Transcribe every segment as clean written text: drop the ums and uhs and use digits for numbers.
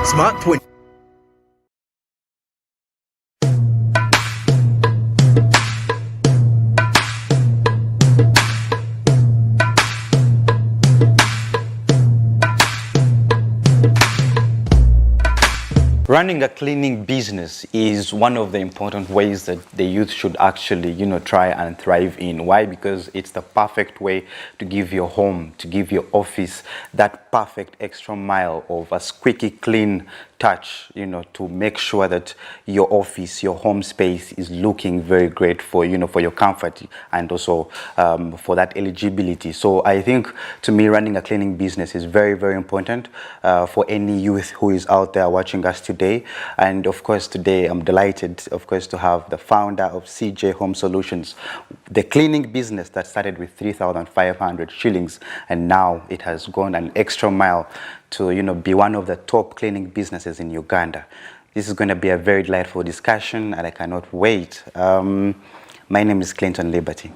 Smart 20. Running a cleaning business is one of the important ways that the youth should actually, try and thrive in. Why? Because it's the perfect way to give your home, to give your office that perfect extra mile of a squeaky clean touch, to make sure that your office, your home space is looking very great for, for your comfort and also for that eligibility. So I think, to me, running a cleaning business is very, very important for any youth who is out there watching us today. And of course, today I'm delighted, of course, to have the founder of CJ Home Solutions, the cleaning business that started with 3,500 shillings, and now it has gone an extra mile to be one of the top cleaning businesses in Uganda. This is going to be a very delightful discussion, and I cannot wait. My name is Clinton Liberty.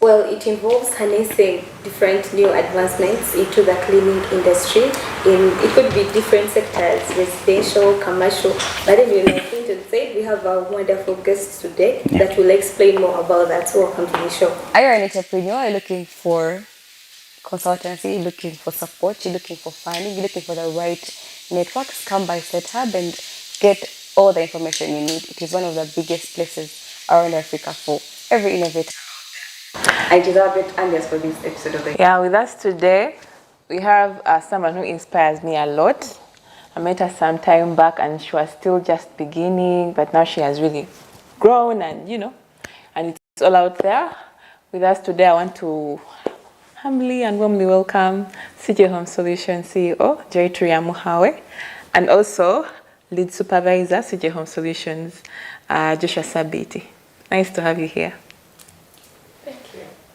Well, it involves harnessing different new advancements into the cleaning industry. It could be different sectors, residential, commercial. But anyway, like Clinton said, we have a wonderful guest today that will explain more about that. So welcome to the show. Are you an entrepreneur? Are you looking for consultancy? You're looking for support? You're looking for funding? You're looking for the right networks? Come by SetHub and get all the information you need. It is one of the biggest places around Africa for every innovator. I deserve it, and yes, for this episode of the Yeah, with us today, we have someone who inspires me a lot. I met her some time back and she was still just beginning, but now she has really grown and, and it's all out there. With us today, I want to humbly and warmly welcome CJ Home Solutions CEO, Joyturia Muhawe, and also lead supervisor, CJ Home Solutions, Joshua Sabiti. Nice to have you here.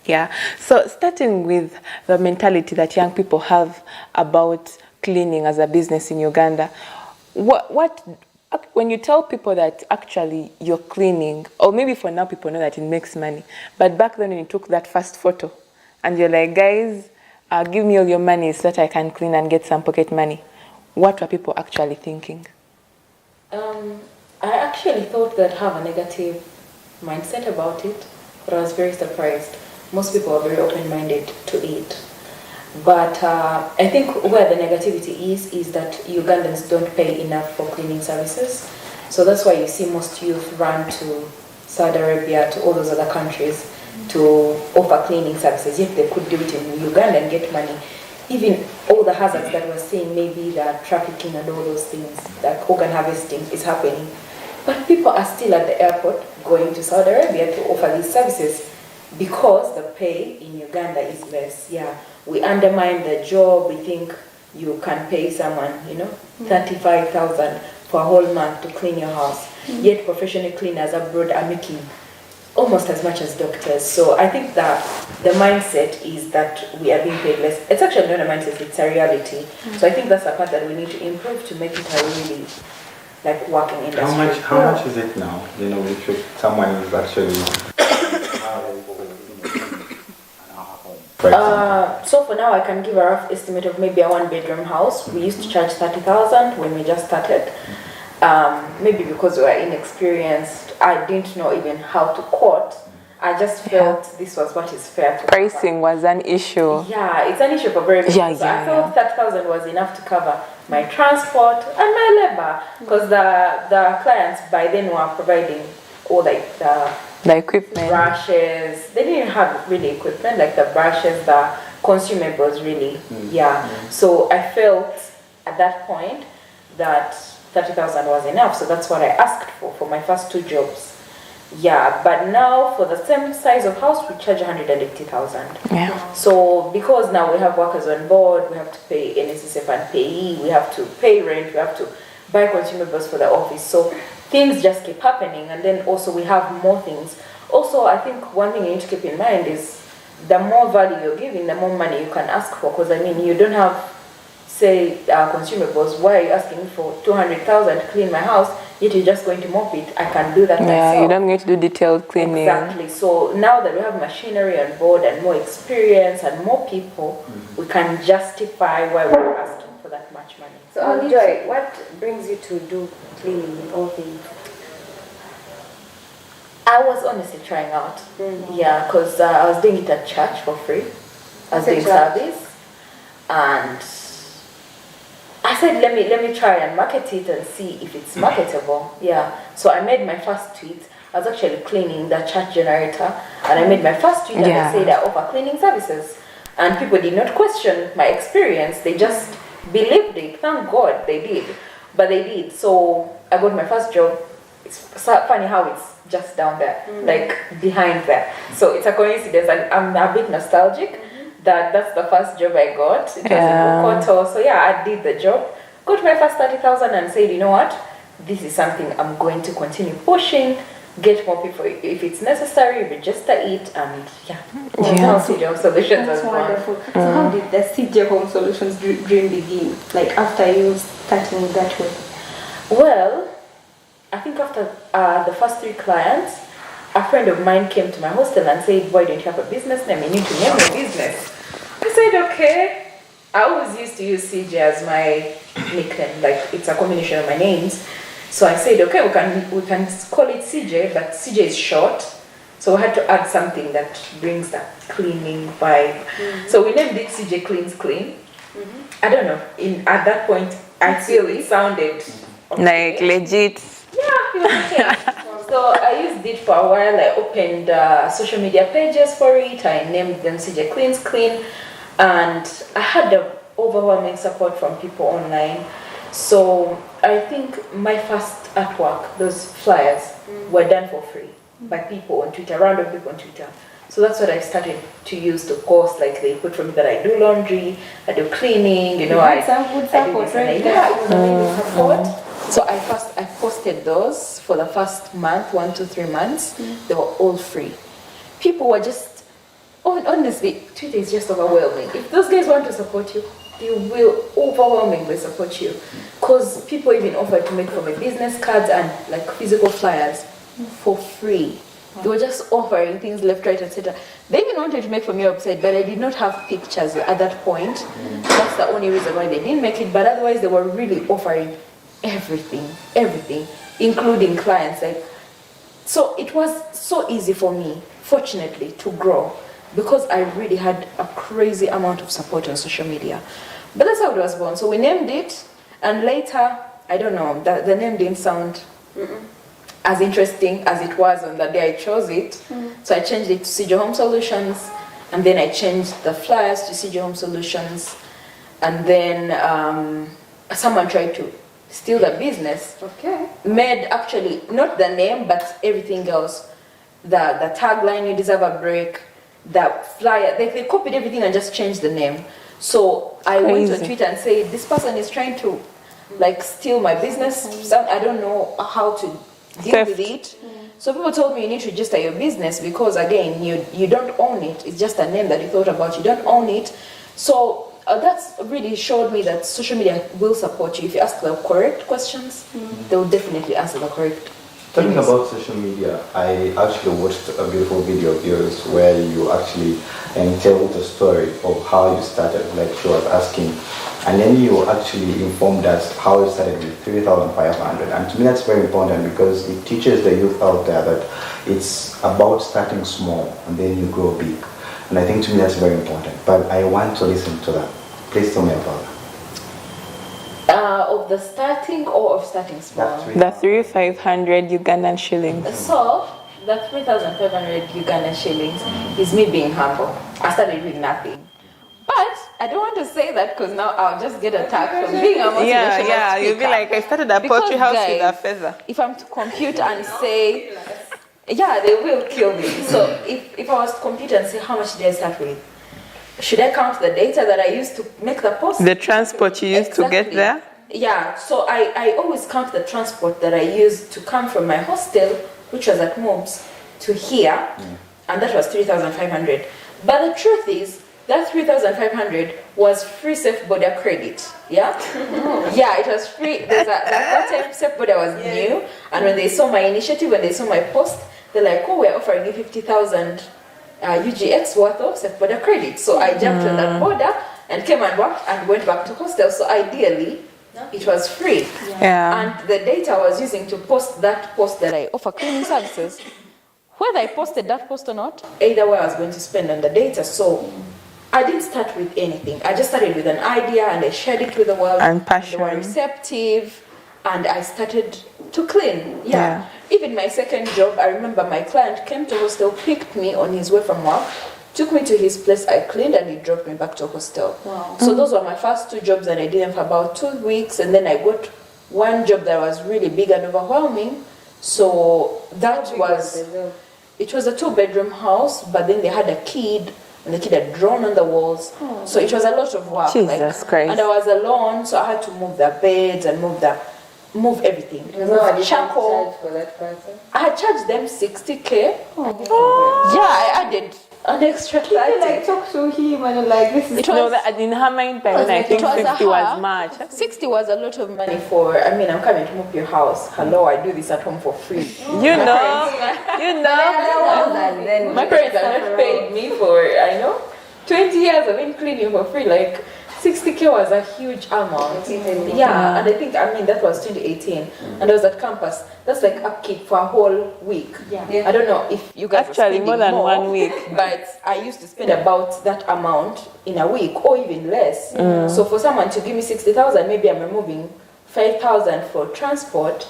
Yeah, so starting with the mentality that young people have about cleaning as a business in Uganda, when you tell people that actually you're cleaning, or maybe for now people know that it makes money, but back then when you took that first photo and you're like, guys, give me all your money so that I can clean and get some pocket money, what were people actually thinking? I actually thought that have a negative mindset about it, but I was very surprised. Most people are very open-minded to it. But I think where the negativity is that Ugandans don't pay enough for cleaning services. So that's why you see most youth run to Saudi Arabia, to all those other countries to offer cleaning services. Yet they could do it in Uganda and get money. Even all the hazards that we're seeing, maybe the trafficking and all those things, like organ harvesting is happening. But people are still at the airport going to Saudi Arabia to offer these services, because the pay in Uganda is less. Yeah, we undermine the job. We think you can pay someone, 35,000 for a whole month to clean your house. Yet professional cleaners abroad are making almost as much as doctors. So I think that the mindset is that we are being paid less. It's actually not a mindset, it's a reality. So I think that's a part that we need to improve to make it a really working industry. How much is it now? If someone is actually so for now, I can give a rough estimate of maybe a one-bedroom house. We used to charge 30,000 when we just started. Maybe because we were inexperienced, I didn't know even how to quote. I just felt this was what is fair to Pricing was an issue. Yeah, it's an issue for very many people. So I felt 30,000 was enough to cover my transport and my labor, because the clients by then were providing all the equipment, brushes. They didn't have really equipment, like the brushes, the consumables, really. So I felt at that point that 30,000 was enough. So that's what I asked for my first two jobs. But now for the same size of house, we charge 180,000. So because now we have workers on board, we have to pay NSSF and payee, we have to pay rent, we have to buy consumables for the office. So things just keep happening, and then also we have more things. Also, I think one thing you need to keep in mind is the more value you're giving, the more money you can ask for. Because you don't have, say, consumables. Why are you asking for 200,000 to clean my house? Yet you're just going to mop it. I can do that myself. Yeah, you don't need to do detailed cleaning. Exactly. So now that we have machinery on board and more experience and more people, we can justify why we're asking for that much money. So, Joy, what brings you to do cleaning in all things? I was honestly trying out. Yeah, because I was doing it at church for free. I was doing service, and I said, let me try and market it and see if it's marketable. Yeah. So I made my first tweet. I was actually cleaning the chat generator, and I made my first tweet and I said I offer cleaning services. And people did not question my experience. They just believed it. Thank God they did. But they did. So I got my first job. It's funny how it's just down there, like behind there. So it's a coincidence. I'm a bit nostalgic that that's the first job I got. It was in Kokoto. So yeah, I did the job. Got my first 30,000 and said, you know what? This is something I'm going to continue pushing. Get more people if it's necessary, register it, and now CJ Home Solutions That's as well. wonderful. So how did the CJ Home Solutions dream begin? Like after you starting that way? Well, I think after the first 3 clients, a friend of mine came to my hostel and said, why don't you have a business name? You need to name your business. I said, okay. I always used to use CJ as my nickname, like it's a combination of my names. So I said, okay, we can call it CJ, but CJ is short. So we had to add something that brings that cleaning vibe. So we named it CJ Cleans Clean. I don't know. At that point, I feel it sounded like legit. Yeah, it was okay. So I used it for a while. I opened social media pages for it. I named them CJ Cleans Clean. And I had the overwhelming support from people online. So I think my first artwork, those flyers, were done for free by people on Twitter, random people on Twitter. So that's what I started to use to post. Like they put for me that I do laundry, I do cleaning, you know. I some good support, right? Yeah, it was amazing support. So I posted those for the first month, 1 to 3 months. They were all free. People were just, honestly, Twitter is just overwhelming. If those guys want to support you, they will overwhelmingly support you. Because people even offered to make for me business cards and like physical flyers for free. They were just offering things left, right, etc. They even wanted to make for me a website, but I did not have pictures at that point. That's the only reason why they didn't make it. But otherwise, they were really offering everything, including clients. Like, so it was so easy for me, fortunately, to grow because I really had a crazy amount of support on social media. But that's how it was born. So we named it, and later, I don't know, the name didn't sound as interesting as it was on the day I chose it. So I changed it to CJ Home Solutions, and then I changed the flyers to CJ Home Solutions, and then someone tried to steal the business. Okay. Made actually not the name but everything else. The tagline, you deserve a break, the flyer, they copied everything and just changed the name. So I went on Twitter and said, this person is trying to like steal my business. I don't know how to deal with it. So people told me you need to register your business because again, you don't own it. It's just a name that you thought about. You don't own it. So that's really showed me that social media will support you. If you ask the correct questions, they will definitely answer the correct. Talking about social media, I actually watched a beautiful video of yours where you actually tell the story of how you started, like she was asking. And then you actually informed us how you started with 3,500. And to me that's very important because it teaches the youth out there that it's about starting small and then you grow big. And I think to me that's very important. But I want to listen to that. Please tell me about that. Of the starting or of starting small? The 3,500 Ugandan shillings. So, the 3,500 Ugandan shillings is me being humble. I started with nothing. But I don't want to say that because now I'll just get attacked from being a motivational speaker. You'll be like, I started a poultry house with a feather. If I'm to compute and say, they will kill me. So if I was to compute and say, how much did I start with? Should I count the data that I used to make the post? The transport you used to get there? Yeah, so I always count the transport that I used to come from my hostel, which was at Mobs, to here, and that was 3,500. But the truth is, that 3,500 was free safe border credit, yeah? Yeah, it was free. That time safe border was new, and when they saw my initiative, when they saw my post, they're like, oh, we're offering you 50,000 UGX worth of safe border credit. So I jumped on that border, and came and worked and went back to hostel. So ideally, it was free. Yeah. And the data I was using to post that post that I offer cleaning services, whether I posted that post or not, either way I was going to spend on the data. So I didn't start with anything. I just started with an idea and I shared it with the world. And passion. They were receptive and I started to clean. Yeah. Even my second job, I remember my client came to hostel, picked me on his way from work, took me to his place, I cleaned and he dropped me back to hostel. Wow. So those were my first 2 jobs and I did them for about 2 weeks, and then I got one job that was really big and overwhelming. So that was, it was a 2-bedroom house, but then they had a kid and the kid had drawn on the walls. So it was a lot of work. Jesus Christ. And I was alone, so I had to move the beds and move everything. Charcoal. For that person. I had charged them 60K. Yeah, I added an extra 30. Like talk to him and like this is. It No, was, that in her mind, by then I think it was a 50 was her. much. 60 was a lot of money for, I mean, I'm coming to move your house. Hello, I do this at home for free. You know. My parents have not paid me for, I know, 20 years of in cleaning for free. Like, 60K was a huge amount. Yeah, and I think, I mean, that was 2018. And I was at campus. That's like upkeep for a whole week. I don't know if you guys Actually, were more spending than 1 week. But I used to spend about that amount in a week or even less. So for someone to give me 60,000, maybe I'm removing 5,000 for transport.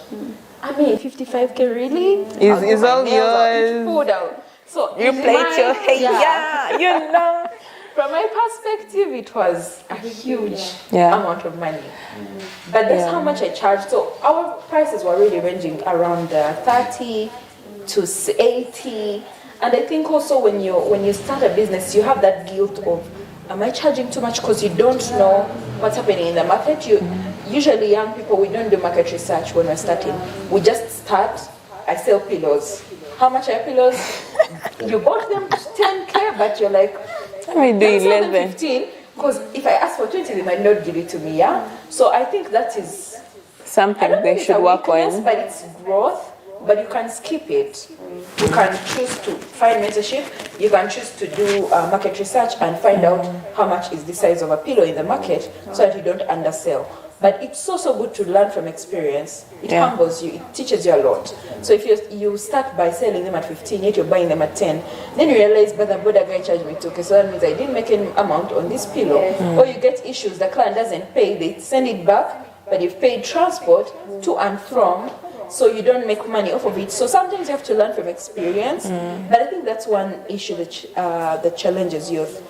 I mean, 55K really? Is all yours. Food out. So You in played my- your hair, you know. From my perspective, it was a huge Yeah. amount of money. But that's how much I charged. So our prices were really ranging around 30 to 80. And I think also when you start a business, you have that guilt of, am I charging too much? Because you don't know what's happening in the market. Usually young people, we don't do market research when we're starting. We just start. I sell pillows. How much are pillows? You bought them 10K, but you're like, Let me do let me sell them 11. 15, because if I ask for 20, they might not give it to me, yeah? So I think that is, I Something don't they think it's a should work weakness, on. but it's growth, but you can skip it. You can choose to find mentorship, you can choose to do market research and find out how much is the size of a pillow in the market so that you don't undersell. But it's also good to learn from experience. It Yeah. humbles you, it teaches you a lot. So if you start by selling them at 15, yet you're buying them at 10, then you realize, but the border guy charged me 2K, so that means I didn't make any amount on this pillow. Or you get issues, the client doesn't pay, they send it back, but you've paid transport to and from, so you don't make money off of it. So sometimes you have to learn from experience. But I think that's one issue that challenges youth.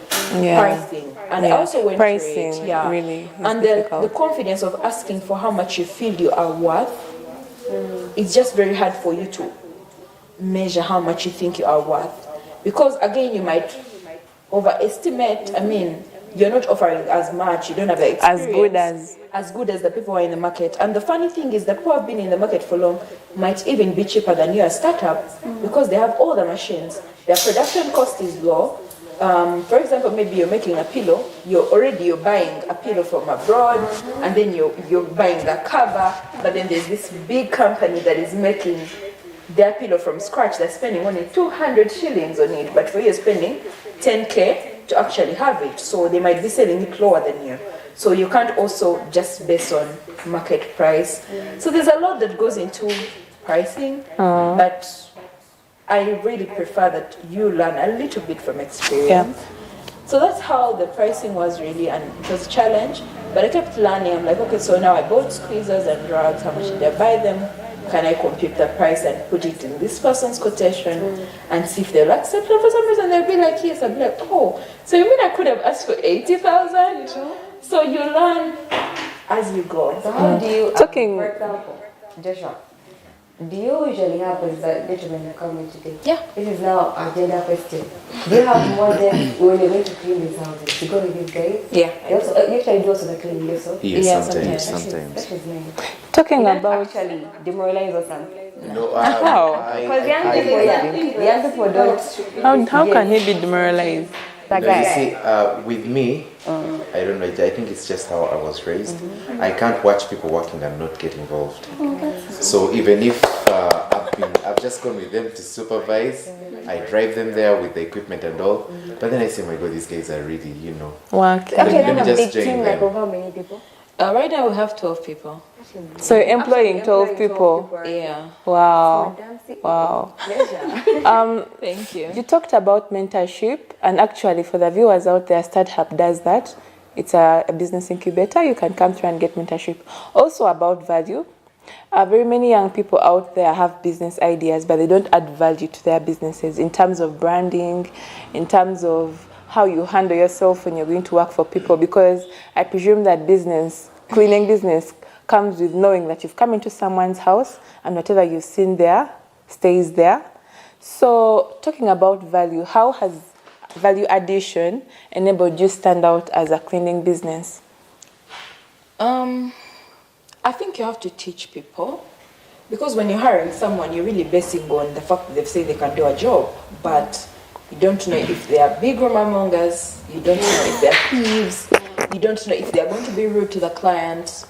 Yeah. Pricing. And I Yeah. also went Pricing through it. Yeah. really is and difficult. the confidence of asking for how much you feel you are worth, it's just very hard for you to measure how much you think you are worth. Because again, you might overestimate. I mean, you're not offering as much, you don't have the experience. As good as the people who are in the market. And the funny thing is, the people who have been in the market for long might even be cheaper than you as startup because they have all the machines. Their production cost is low. For example, maybe you're making a pillow, you're buying a pillow from abroad, and then you're buying the cover, but then there's this big company that is making their pillow from scratch. They're spending only 200 shillings on it, but for you, you're spending 10K to actually have it. So they might be selling it lower than you. So you can't also just base on market price. So there's a lot that goes into pricing, but I really prefer that you learn a little bit from experience. So that's how the pricing was really, and it was a challenge, but I kept learning. I'm like, okay, so now I bought squeezers and drugs, how much did I buy them? Can I compute the price and put it in this person's quotation and see if they'll accept it? For some reason they'll be like, yes. I'll be like, oh, so you mean I could have asked for 80,000? So you learn as you go. So how do you, Talking- for example, Joshua, do you usually have with the gentleman who come in today? Yeah. This is now a gender question. Do you have more than when you're going to clean these houses? You go with these guys? Yeah. You also, you actually do also the cleaning yourself? Yes, Yeah, sometimes. That is nice. Talking You don't about actually demoralize us. No, Because young people don't. how can he be demoralized? That No, you guy. see, with me, I don't know, I think it's just how I was raised. I can't watch people working and not get involved. So even if I've just gone with them to supervise. I drive them there with the equipment and all. But then I say, my God, these guys are really, Working. Let Okay, me then a just big join team like them. of how many people? Right now we have 12 people. So you're employing 12 people. Yeah. Wow. Madam Wow. Pleasure. Thank you. You talked about mentorship, and actually, for the viewers out there, StartHub does that. It's a business incubator. You can come through and get mentorship. Also about value. Very many young people out there have business ideas, but they don't add value to their businesses in terms of branding, in terms of how you handle yourself when you're going to work for people. Because I presume that cleaning business, comes with knowing that you've come into someone's house and whatever you've seen there stays there. So talking about value, how has value addition enabled you stand out as a cleaning business? I think you have to teach people, because when you're hiring someone, you're really basing on the fact that they've said they can do a job, but you don't know if they are big rumormongers, you don't know if they're thieves, you don't know if they're going to be rude to the client.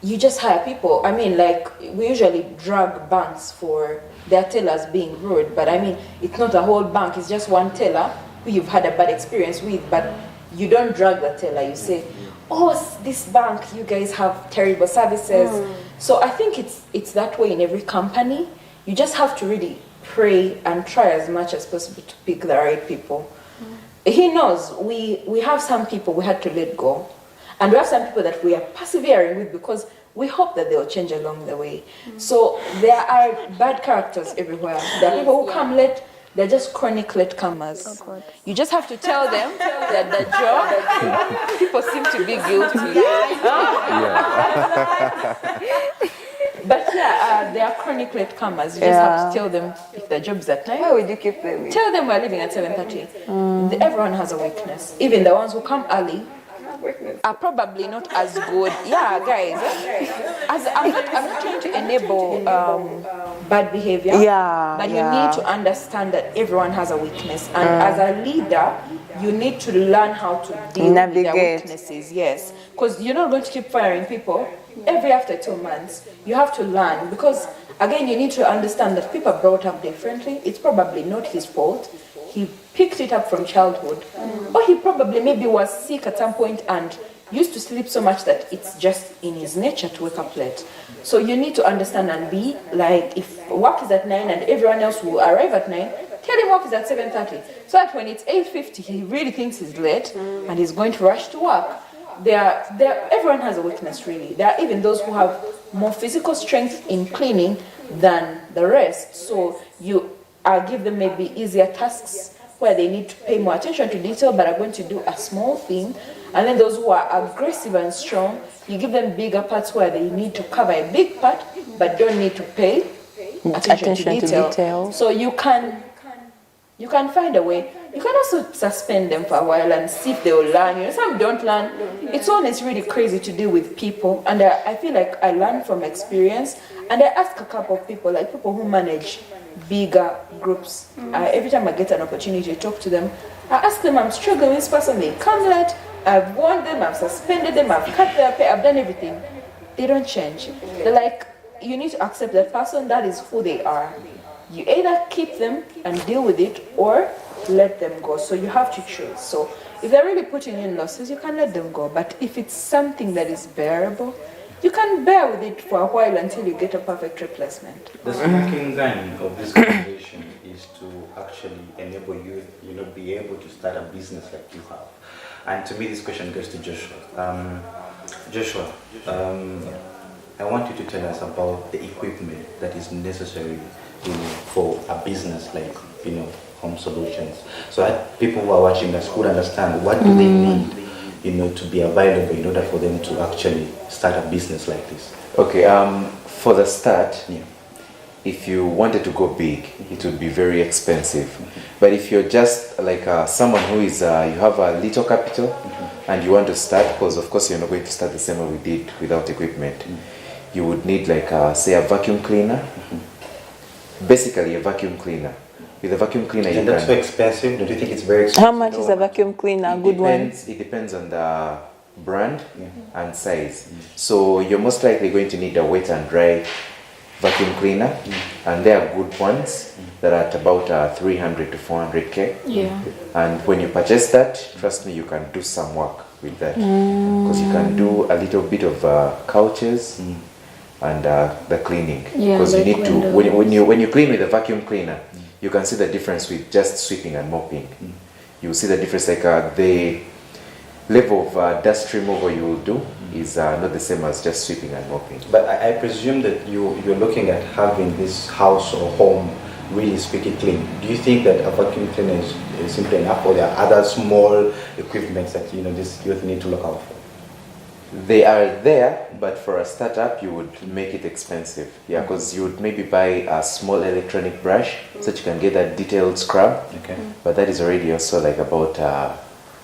You just hire people. I mean, like, we usually drag banks for their tellers being rude, but I mean, it's not a whole bank, it's just one teller who you've had a bad experience with, but you don't drag the teller. You say, oh, this bank, you guys have terrible services. So I think it's that way in every company. You just have to really pray and try as much as possible to pick the right people. He knows we have some people we had to let go. And we have some people that we are persevering with because we hope that they'll change along the way. So there are bad characters everywhere. There are people who come late, they're just chronic latecomers. You just have to tell them that the job, people seem to be guilty. But yeah, they are chronic latecomers. You just have to tell them if the job's at 9. Why would you keep them? Tell them we're leaving at 7:30. Everyone has a weakness. Even the ones who come early are probably not as good. Yeah, guys. I'm not trying to enable bad behavior. Yeah. But you need to understand that everyone has a weakness, and as a leader, you need to learn how to deal with their weaknesses. Yes, because you're not going to keep firing people every after 2 months. You have to learn, because again, you need to understand that people are brought up differently. It's probably not his fault. He picked it up from childhood, or he probably maybe was sick at some point and used to sleep so much that it's just in his nature to wake up late. So you need to understand and be like, if work is at 9 and everyone else will arrive at 9, tell him work is at 7:30. So that when it's 8:50, he really thinks he's late and he's going to rush to work. Everyone has a weakness, really. There are even those who have more physical strength in cleaning than the rest. So you give them maybe easier tasks where they need to pay more attention to detail but are going to do a small thing. And then those who are aggressive and strong, you give them bigger parts where they need to cover a big part but don't need to pay attention to detail. So you can find a way. You can also suspend them for a while and see if they will learn. Some don't learn. It's always really crazy to deal with people, and I feel like I learn from experience. And I ask a couple of people, like people who manage bigger groups. Every time I get an opportunity to talk to them, I ask them, I'm struggling with this person, they come late, I've warned them, I've suspended them, I've cut their pay, I've done everything. They don't change. They're like, you need to accept that person, that is who they are. You either keep them and deal with it or let them go. So you have to choose. So if they're really putting in losses, you can let them go. But if it's something that is bearable, you can bear with it for a while until you get a perfect replacement. The smoking gun of this conversation is to actually enable you, be able to start a business like you have. And to me, this question goes to Joshua. Joshua, I want you to tell us about the equipment that is necessary, for a business like, Home Solutions, so that people who are watching us could understand what do they need, to be available in order for them to actually start a business like this. Okay, for the start, if you wanted to go big, it would be very expensive. But if you're just like someone who is, you have a little capital and you want to start, because of course you're not going to start the same way we did without equipment, you would need like, say, a vacuum cleaner. Basically a vacuum cleaner. With a vacuum cleaner, and that's so expensive. Do you think it's very expensive? How much is a vacuum cleaner? A good one? It depends on the brand and size. So you're most likely going to need a wet and dry vacuum cleaner, and they are good ones that are at about 300 to 400k. Yeah. And when you purchase that, trust me, you can do some work with that, because you can do a little bit of couches and the cleaning. Yeah, Because you like need to when you clean with a vacuum cleaner, you can see the difference with just sweeping and mopping. You will see the difference, like the level of dust removal you will do is not the same as just sweeping and mopping. But I presume that you're looking at having this house or home really squeaky clean. Do you think that a vacuum cleaner is simply enough, or there are other small equipments that this youth need to look out for? They are there, but for a startup, you would make it expensive. Yeah, because you would maybe buy a small electronic brush so that you can get that detailed scrub. Okay. But that is already also like about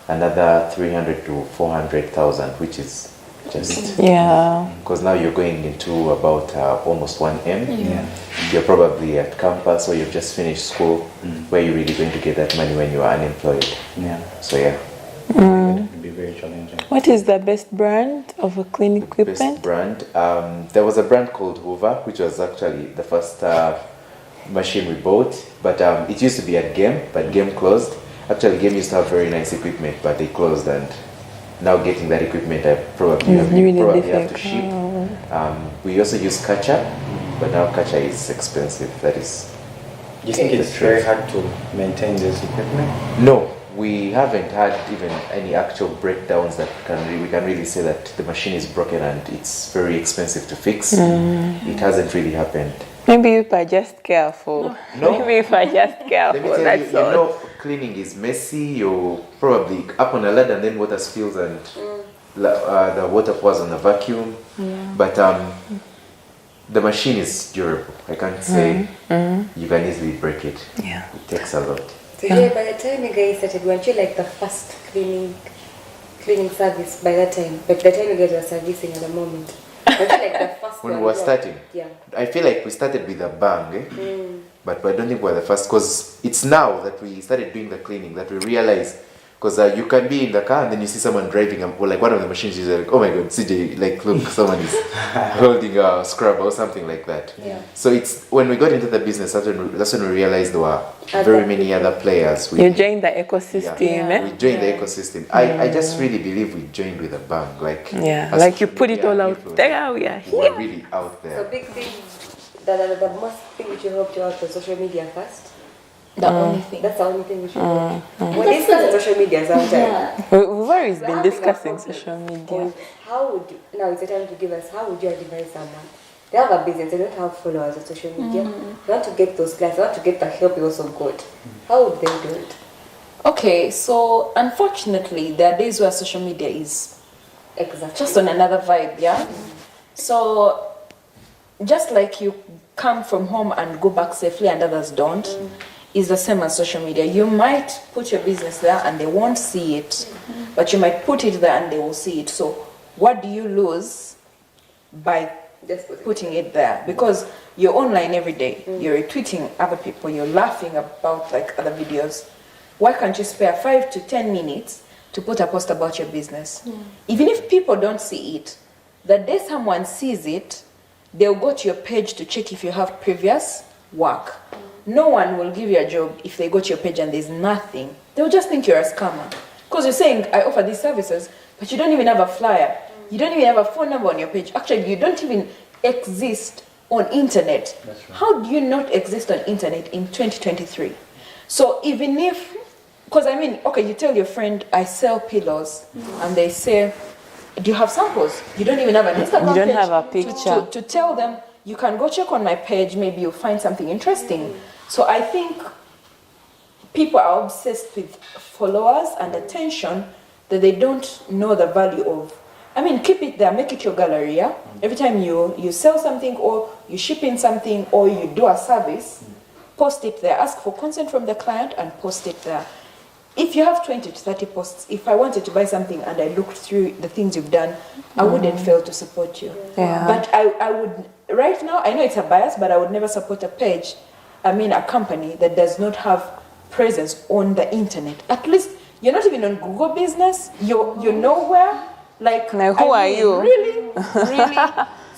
another 300 to 400,000, which is just because now you're going into about almost 1M. Yeah. You're probably at campus or you've just finished school, where you're really going to get that money when you are unemployed. Yeah. So yeah. It can be very challenging. What is the best brand of a cleaning equipment? Best brand. There was a brand called Hoover, which was actually the first machine we bought, but it used to be at Game, but Game closed. Actually, Game used to have very nice equipment, but they closed, and now getting that equipment, I probably have to ship. We also use Kacha, but now Kacha is expensive. That is. Do you think it's very hard to maintain this equipment? No. We haven't had even any actual breakdowns that we can really say that the machine is broken and it's very expensive to fix. It hasn't really happened. Maybe if I just careful. No. Maybe if I just careful. Let me tell you, That's all. cleaning is messy. You're probably up on a ladder and then water spills and the water pours on the vacuum. But the machine is durable. I can't say you can easily break it. Yeah. It takes a lot. So yeah, by the time you guys started, weren't you like the first cleaning service by that time? But the time you guys were servicing at the moment, weren't you like the first When one? we were starting, Yeah. I feel like we started with a bang, but I don't think we're the first, because it's now that we started doing the cleaning that we realize, because you can be in the car and then you see someone driving, or like one of the machines is like, oh my god, CJ, like look, someone is holding a scrub or something like that. Yeah. So it's when we got into the business, that's when we realized there were very many other players. You joined the ecosystem, We joined the ecosystem. I just really believe we joined with a bang. Like like you put it all out there, we are We're here. really out there. So big thing, the most thing which you helped you out was social media first. The only thing. That's the only thing we should do. We're discussing social media sometimes. We've always been discussing social media. How would you, now it's the time to give us, how would you advise someone? They have a business, they don't have followers on social media. They want to get those clients, they want to get the help you also got. How would they do it? Okay, so unfortunately, there are days where social media is Exactly. just on another vibe, yeah? So, just like you come from home and go back safely and others don't, is the same as social media. You might put your business there and they won't see it, but you might put it there and they will see it. So, what do you lose by Just putting it there? Because you're online every day, you're retweeting other people, you're laughing about like other videos. Why can't you spare 5 to 10 minutes to put a post about your business? Even if people don't see it, the day someone sees it, they'll go to your page to check if you have previous work. No one will give you a job if they go to your page and there's nothing. They'll just think you're a scammer. Because you're saying, I offer these services, but you don't even have a flyer. You don't even have a phone number on your page. Actually, you don't even exist on internet. That's right. How do you not exist on internet in 2023? So even if, because I mean, okay, you tell your friend, I sell pillows, and they say, do you have samples? You don't even have an Instagram You don't page have a picture. to tell them, you can go check on my page, maybe you'll find something interesting. So I think people are obsessed with followers and attention that they don't know the value of. I mean, keep it there, make it your gallery, yeah? Every time you sell something or you ship in something or you do a service, post it there. Ask for consent from the client and post it there. If you have 20 to 30 posts, if I wanted to buy something and I looked through the things you've done, I wouldn't fail to support you. Yeah. But I would, right now, I know it's a bias, but I would never support a page, a company that does not have presence on the internet. At least, you're not even on Google Business, you're nowhere. Like, Now, who are you? Really?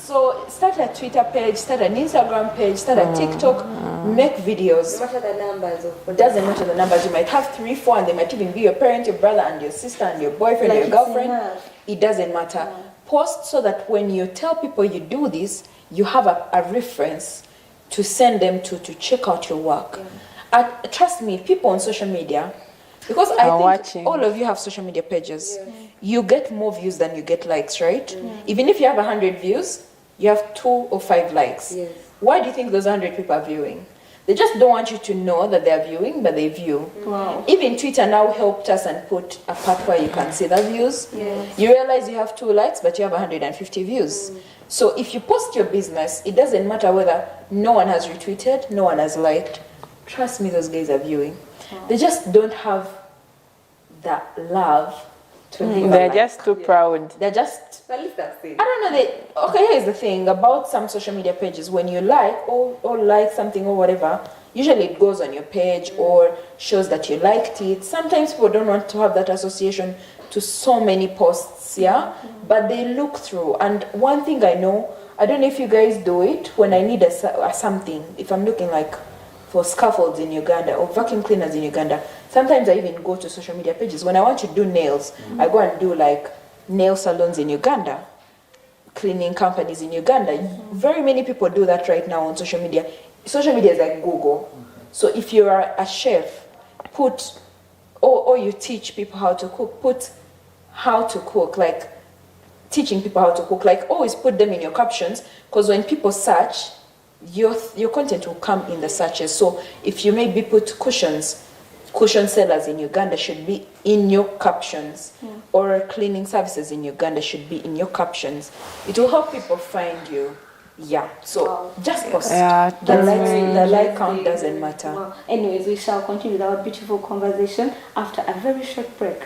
So start a Twitter page, start an Instagram page, start a TikTok, make videos. No matter the numbers of It doesn't matter the numbers. You might have 3, 4, and they might even be your parent, your brother, and your sister, and your boyfriend, Like or your it's girlfriend. enough. It doesn't matter. Post so that when you tell people you do this, you have a reference to send them to check out your work. Trust me, people on social media, because I think watching. all of you have social media pages, you get more views than you get likes, right? Even if you have 100 views, you have 2 or 5 likes. Yes. Why do you think those 100 people are viewing? They just don't want you to know that they're viewing, but they view. Wow. Even Twitter now helped us and put a part where you can see the views. Yes. You realize you have 2 likes, but you have 150 views. So if you post your business, it doesn't matter whether no one has retweeted, no one has liked. Trust me, those guys are viewing. They just don't have that love to leave a They're like. just too proud. They're just At least that's it. I don't know. Okay, here's the thing about some social media pages. When you like or like something or whatever, usually it goes on your page or shows that you liked it. Sometimes people don't want to have that association to so many posts, yeah? But they look through. And one thing I know, I don't know if you guys do it, when I need a something, if I'm looking like for scaffolds in Uganda or vacuum cleaners in Uganda, sometimes I even go to social media pages. When I want to do nails, I go and do like nail salons in Uganda, cleaning companies in Uganda. Very many people do that right now on social media. Social media is like Google. So if you are a chef, put, or you teach people how to cook, put how to cook, like teaching people how to cook, like always put them in your captions, because when people search, your content will come in the searches. So if you maybe put cushion sellers in Uganda should be in your captions, or cleaning services in Uganda should be in your captions. It will help people find you. Yeah, so just post. Yeah, The like count doesn't matter. Wow. Anyways, we shall continue with our beautiful conversation after a very short break.